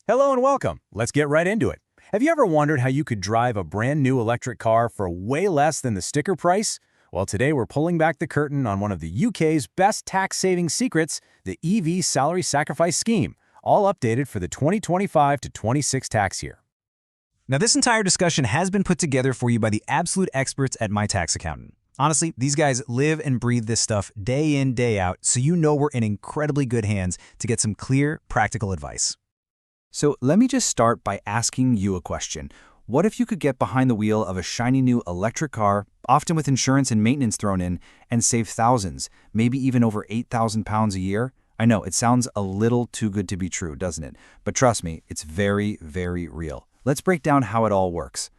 Hello and welcome. Let's get right into it. Have you ever wondered how you could drive a brand new electric car for way less than the sticker price? Well, today we're pulling back the curtain on one of the UK's best tax-saving secrets, the EV salary sacrifice scheme, all updated for the 2025 to 26 tax year. Now, this entire discussion has been put together for you by the absolute experts at My Tax Accountant. Honestly, these guys live and breathe this stuff day in, day out, so you know we're in incredibly good hands to get some clear, practical advice. So let me just start by asking you a question. What if you could get behind the wheel of a shiny new electric car, often with insurance and maintenance thrown in, and save thousands, maybe even over £8,000 a year? I know, it sounds a little too good to be true, doesn't it? But trust me, it's very, very real. Let's break down how it all works.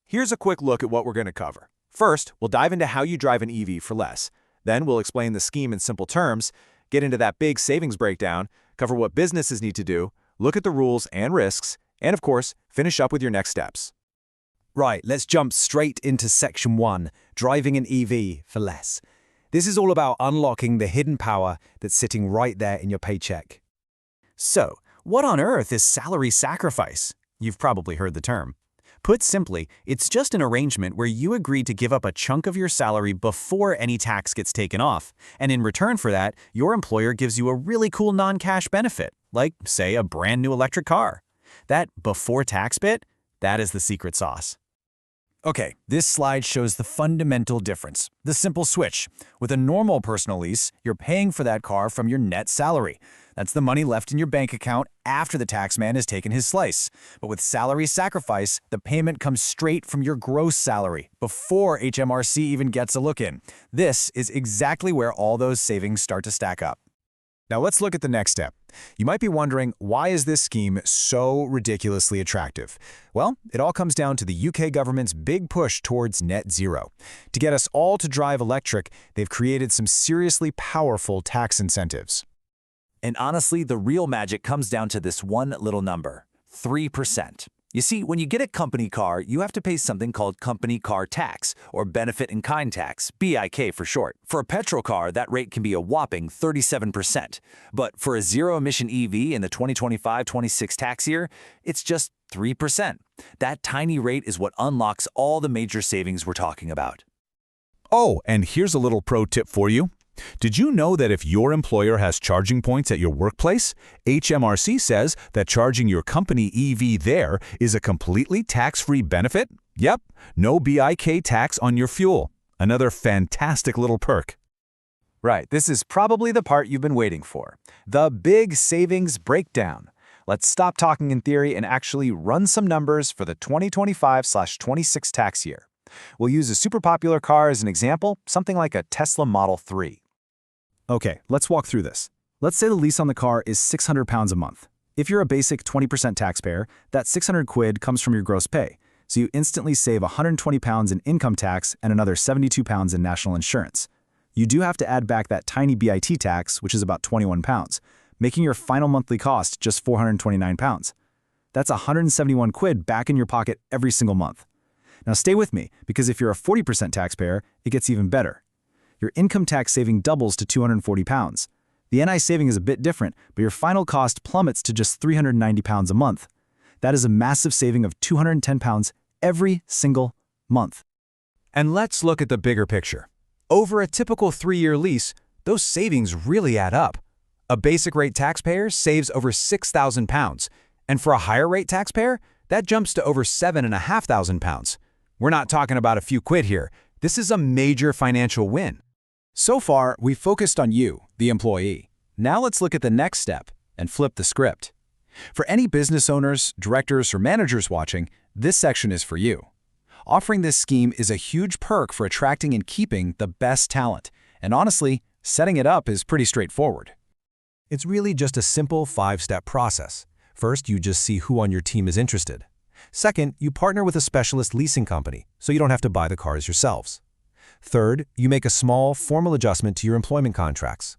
Here's a quick look at what we're going to cover. First, we'll dive into how you drive an EV for less. Then we'll explain the scheme in simple terms, get into that big savings breakdown, cover what businesses need to do, look at the rules and risks, and of course, finish up with your next steps. Right, let's jump straight into Section 1, driving an EV for less. This is all about unlocking the hidden power that's sitting right there in your paycheck. So, what on earth is salary sacrifice? You've probably heard the term. Put simply, it's just an arrangement where you agree to give up a chunk of your salary before any tax gets taken off, and in return for that, your employer gives you a really cool non-cash benefit, like, say, a brand new electric car. That before tax bit, that is the secret sauce. Okay, this slide shows the fundamental difference, the simple switch. With a normal personal lease, you're paying for that car from your net salary. That's the money left in your bank account after the taxman has taken his slice. But with salary sacrifice, the payment comes straight from your gross salary, before HMRC even gets a look in. This is exactly where all those savings start to stack up. Now let's look at the next step. You might be wondering, why is this scheme so ridiculously attractive? Well, it all comes down to the UK government's big push towards net zero. To get us all to drive electric, they've created some seriously powerful tax incentives. And honestly, the real magic comes down to this one little number, 3%. You see, when you get a company car, you have to pay something called company car tax, or benefit in kind tax, BIK for short. For a petrol car, that rate can be a whopping 37%. But for a zero-emission EV in the 2025-26 tax year, it's just 3%. That tiny rate is what unlocks all the major savings we're talking about. Oh, and here's a little pro tip for you. Did you know that if your employer has charging points at your workplace, HMRC says that charging your company EV there is a completely tax-free benefit? Yep, no BIK tax on your fuel. Another fantastic little perk. Right, this is probably the part you've been waiting for. The big savings breakdown. Let's stop talking in theory and actually run some numbers for the 2025/26 tax year. We'll use a super popular car as an example, something like a Tesla Model 3. Okay, let's walk through this. Let's say the lease on the car is £600 a month. If you're a basic 20% taxpayer, that 600 quid comes from your gross pay, so you instantly save £120 in income tax and another £72 in national insurance. You do have to add back that tiny BIT tax, which is about £21, making your final monthly cost just £429. That's 171 quid back in your pocket every single month. Now stay with me, because if you're a 40% taxpayer, it gets even better. Your income tax saving doubles to £240. The NI saving is a bit different, but your final cost plummets to just £390 a month. That is a massive saving of £210 every single month. And let's look at the bigger picture. Over a typical 3-year lease, those savings really add up. A basic rate taxpayer saves over £6,000, and for a higher rate taxpayer, that jumps to over £7,500. We're not talking about a few quid here. This is a major financial win. So far, we've focused on you, the employee. Now let's look at the next step and flip the script. For any business owners, directors, or managers watching, this section is for you. Offering this scheme is a huge perk for attracting and keeping the best talent. And honestly, setting it up is pretty straightforward. It's really just a simple 5-step process. First, you just see who on your team is interested. Second, you partner with a specialist leasing company, so you don't have to buy the cars yourselves. Third, you make a small, formal adjustment to your employment contracts.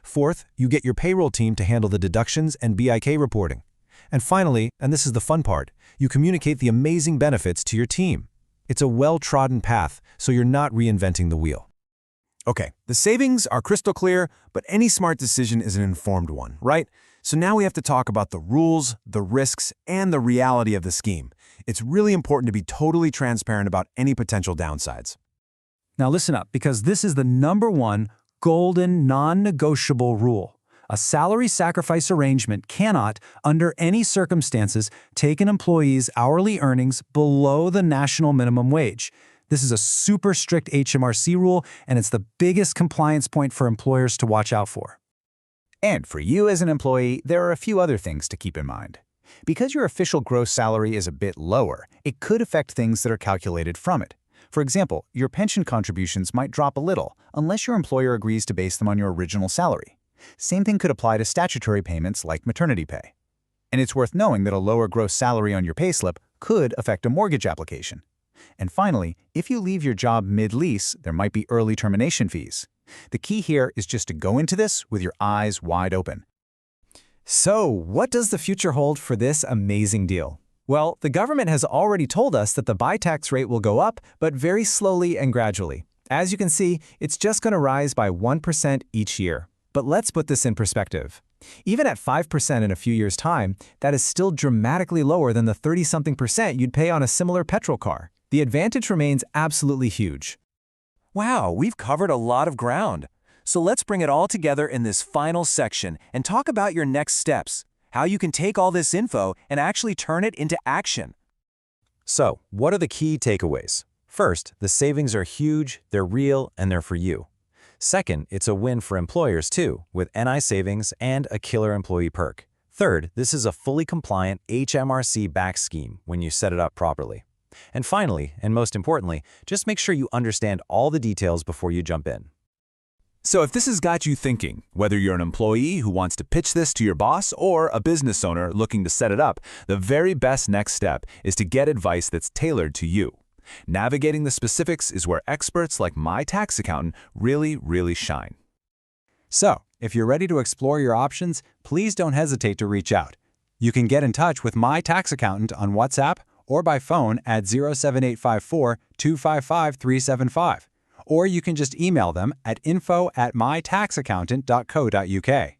Fourth, you get your payroll team to handle the deductions and BIK reporting. And finally, and this is the fun part, you communicate the amazing benefits to your team. It's a well-trodden path, so you're not reinventing the wheel. Okay, the savings are crystal clear, but any smart decision is an informed one, right? So now we have to talk about the rules, the risks, and the reality of the scheme. It's really important to be totally transparent about any potential downsides. Now listen up, because this is the #1 golden, non-negotiable rule. A salary sacrifice arrangement cannot, under any circumstances, take an employee's hourly earnings below the national minimum wage. This is a super strict HMRC rule, and it's the biggest compliance point for employers to watch out for. And for you as an employee, there are a few other things to keep in mind. Because your official gross salary is a bit lower, it could affect things that are calculated from it. For example, your pension contributions might drop a little, unless your employer agrees to base them on your original salary. Same thing could apply to statutory payments like maternity pay. And it's worth knowing that a lower gross salary on your payslip could affect a mortgage application. And finally, if you leave your job mid-lease, there might be early termination fees. The key here is just to go into this with your eyes wide open. So, what does the future hold for this amazing deal? Well, the government has already told us that the buy tax rate will go up, but very slowly and gradually. As you can see, it's just going to rise by 1% each year. But let's put this in perspective. Even at 5% in a few years' time, that is still dramatically lower than the 30-something% you'd pay on a similar petrol car. The advantage remains absolutely huge. Wow, we've covered a lot of ground. So let's bring it all together in this final section and talk about your next steps, how you can take all this info and actually turn it into action. So, what are the key takeaways? First, the savings are huge, they're real, and they're for you. Second, it's a win for employers too, with NI savings and a killer employee perk. Third, this is a fully compliant HMRC-backed scheme when you set it up properly. And finally, and most importantly, just make sure you understand all the details before you jump in. So if this has got you thinking, whether you're an employee who wants to pitch this to your boss or a business owner looking to set it up, the very best next step is to get advice that's tailored to you. Navigating the specifics is where experts like My Tax Accountant really shine. So, if you're ready to explore your options, please don't hesitate to reach out. You can get in touch with My Tax Accountant on WhatsApp or by phone at 07854-255-375. Or you can just email them at info@mytaxaccountant.co.uk.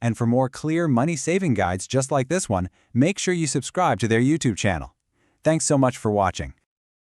And for more clear money-saving guides just like this one, make sure you subscribe to their YouTube channel. Thanks so much for watching.